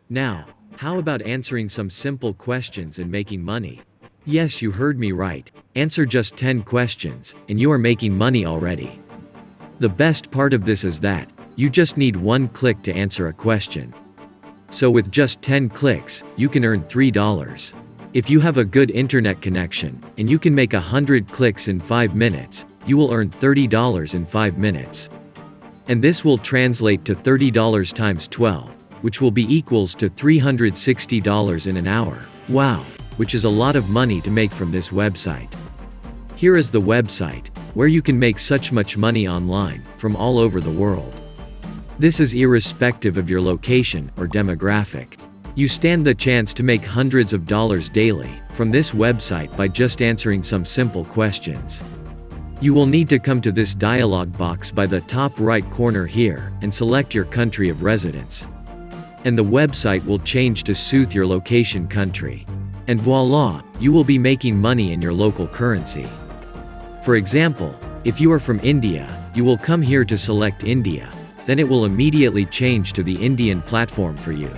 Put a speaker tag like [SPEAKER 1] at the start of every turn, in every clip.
[SPEAKER 1] Now, how about answering some simple questions and making money? Yes, you heard me right. Answer just 10 questions, and you are making money already. The best part of this is that, you just need one click to answer a question. So with just 10 clicks, you can earn $3. If you have a good internet connection, and you can make 100 clicks in 5 minutes, you will earn $30 in 5 minutes. And this will translate to $30 times 12, which will be equals to $360 in an hour. Wow, which is a lot of money to make from this website. Here is the website, where you can make such much money online, from all over the world. This is irrespective of your location or demographic. You stand the chance to make hundreds of dollars daily, from this website by just answering some simple questions. You will need to come to this dialog box by the top right corner here, and select your country of residence. And the website will change to suit your location country. And voila, you will be making money in your local currency. For example, if you are from India, you will come here to select India, then it will immediately change to the Indian platform for you.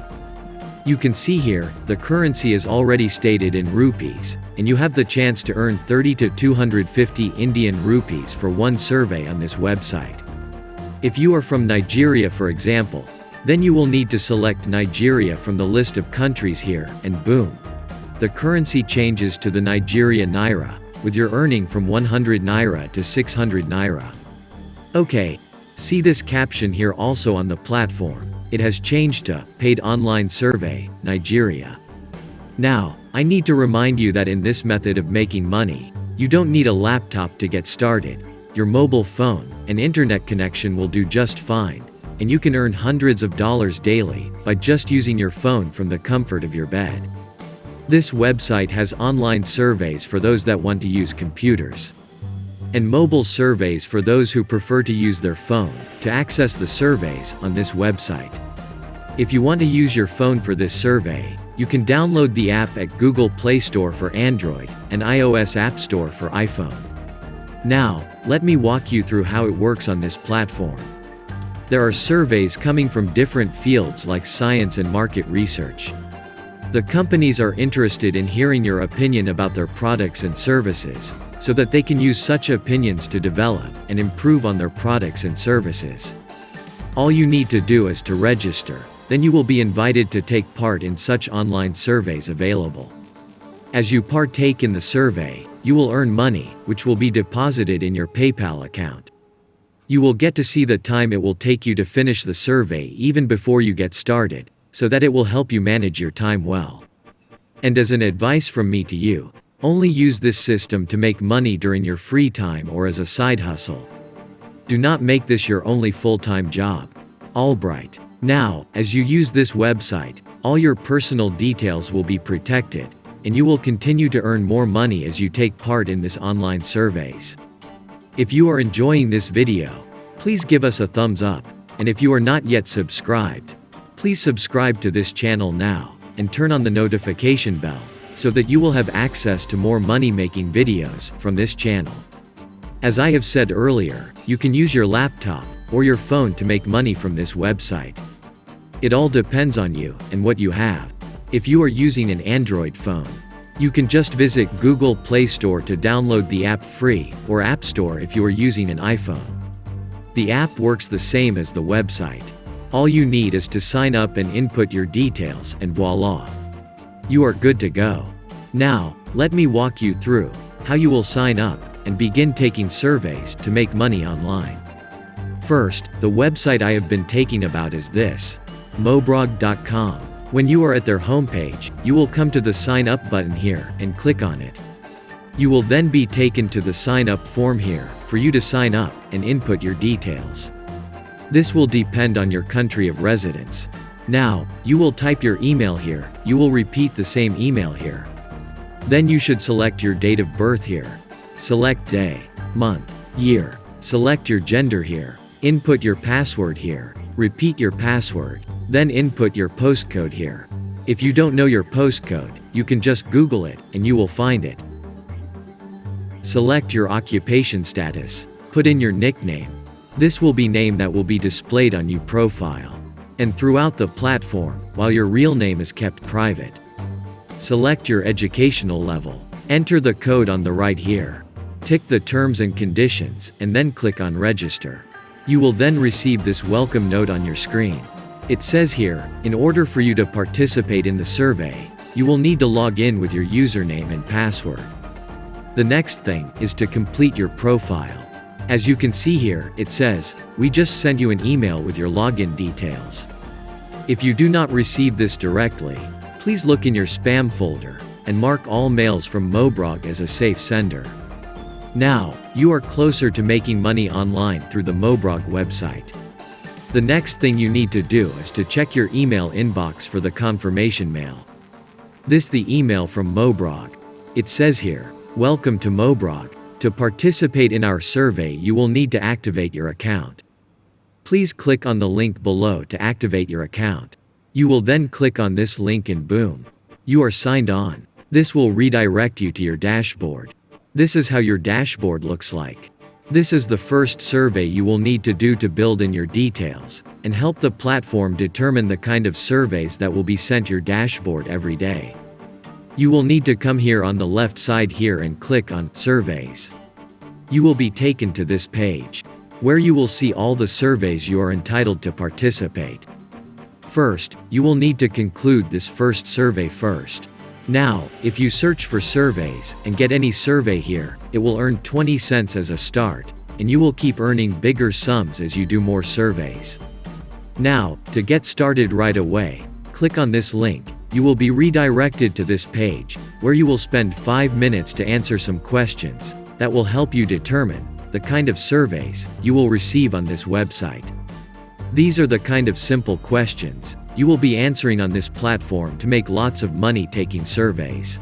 [SPEAKER 1] You can see here, the currency is already stated in rupees, and you have the chance to earn 30 to 250 Indian rupees for one survey on this website. If you are from Nigeria for example, then you will need to select Nigeria from the list of countries here, and boom! The currency changes to the Nigeria Naira, with your earning from 100 Naira to 600 Naira. Okay, see this caption here also on the platform. It has changed to Paid Online Survey, Nigeria. Now, I need to remind you that in this method of making money, you don't need a laptop to get started. Your mobile phone and internet connection will do just fine, and you can earn hundreds of dollars daily by just using your phone from the comfort of your bed. This website has online surveys for those that want to use computers, and mobile surveys for those who prefer to use their phone to access the surveys on this website. If you want to use your phone for this survey, you can download the app at Google Play Store for Android and iOS App Store for iPhone. Now, let me walk you through how it works on this platform. There are surveys coming from different fields like science and market research. The companies are interested in hearing your opinion about their products and services, so that they can use such opinions to develop and improve on their products and services. All you need to do is to register, then you will be invited to take part in such online surveys available. As you partake in the survey, you will earn money, which will be deposited in your PayPal account. You will get to see the time it will take you to finish the survey even before you get started, so that it will help you manage your time well. And as an advice from me to you, only use this system to make money during your free time or as a side hustle. Do not make this your only full-time job. Albright. Now, as you use this website, all your personal details will be protected, and you will continue to earn more money as you take part in this online surveys. If you are enjoying this video, please give us a thumbs up, and if you are not yet subscribed, please subscribe to this channel now, and turn on the notification bell, so that you will have access to more money-making videos from this channel. As I have said earlier, you can use your laptop or your phone to make money from this website. It all depends on you and what you have. If you are using an Android phone, you can just visit Google Play Store to download the app free, or App Store if you are using an iPhone. The app works the same as the website. All you need is to sign up and input your details, and voila! You are good to go. Now, let me walk you through how you will sign up and begin taking surveys to make money online. First, the website I have been taking about is this, mobrog.com. When you are at their homepage, you will come to the sign up button here and click on it. You will then be taken to the sign up form here for you to sign up and input your details. This will depend on your country of residence. Now, you will type your email here, you will repeat the same email here. Then you should select your date of birth here. Select day, month, year. Select your gender here. Input your password here. Repeat your password. Then input your postcode here. If you don't know your postcode, you can just Google it, and you will find it. Select your occupation status. Put in your nickname. This will be name that will be displayed on your profile. and throughout the platform, while your real name is kept private. Select your educational level. Enter the code on the right here. Tick the terms and conditions, and then click on register. You will then receive this welcome note on your screen. It says here, in order for you to participate in the survey, you will need to log in with your username and password. The next thing is to complete your profile. As you can see here, it says, we just sent you an email with your login details. If you do not receive this directly, please look in your spam folder, and mark all mails from Mobrog as a safe sender. Now, you are closer to making money online through the Mobrog website. The next thing you need to do is to check your email inbox for the confirmation mail. This the email from Mobrog. It says here, welcome to Mobrog. To participate in our survey you will need to activate your account. Please click on the link below to activate your account. You will then click on this link and boom. You are signed on. This will redirect you to your dashboard. This is how your dashboard looks like. This is the first survey you will need to do to build in your details, and help the platform determine the kind of surveys that will be sent your dashboard every day. You will need to come here on the left side here and click on Surveys. You will be taken to this page, where you will see all the surveys you are entitled to participate. First, you will need to conclude this first survey first. Now, if you search for surveys, and get any survey here, it will earn 20 cents as a start, and you will keep earning bigger sums as you do more surveys. Now, to get started right away, click on this link. You will be redirected to this page, where you will spend 5 minutes to answer some questions that will help you determine the kind of surveys you will receive on this website. These are the kind of simple questions you will be answering on this platform to make lots of money taking surveys.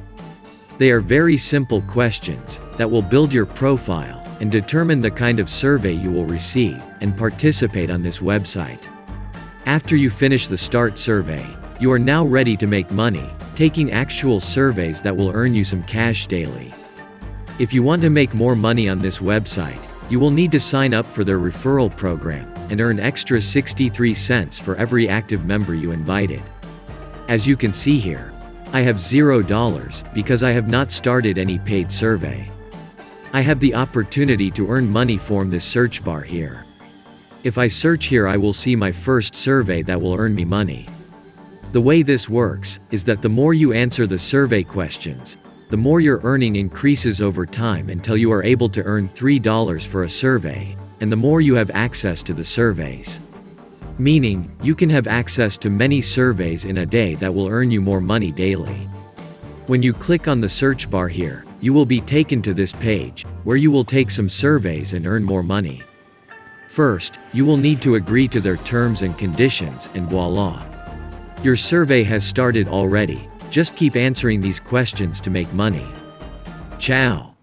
[SPEAKER 1] They are very simple questions that will build your profile and determine the kind of survey you will receive and participate on this website. After you finish the start survey, you are now ready to make money, taking actual surveys that will earn you some cash daily. If you want to make more money on this website, you will need to sign up for their referral program and earn extra 63 cents for every active member you invited. As you can see here, I have $0 because I have not started any paid survey. I have the opportunity to earn money from this search bar here. If I search here I will see my first survey that will earn me money. The way this works is that the more you answer the survey questions, the more your earning increases over time until you are able to earn $3 for a survey, and the more you have access to the surveys. Meaning, you can have access to many surveys in a day that will earn you more money daily. When you click on the search bar here, you will be taken to this page, where you will take some surveys and earn more money. First, you will need to agree to their terms and conditions, and voila! Your survey has started already. Just keep answering these questions to make money. Ciao!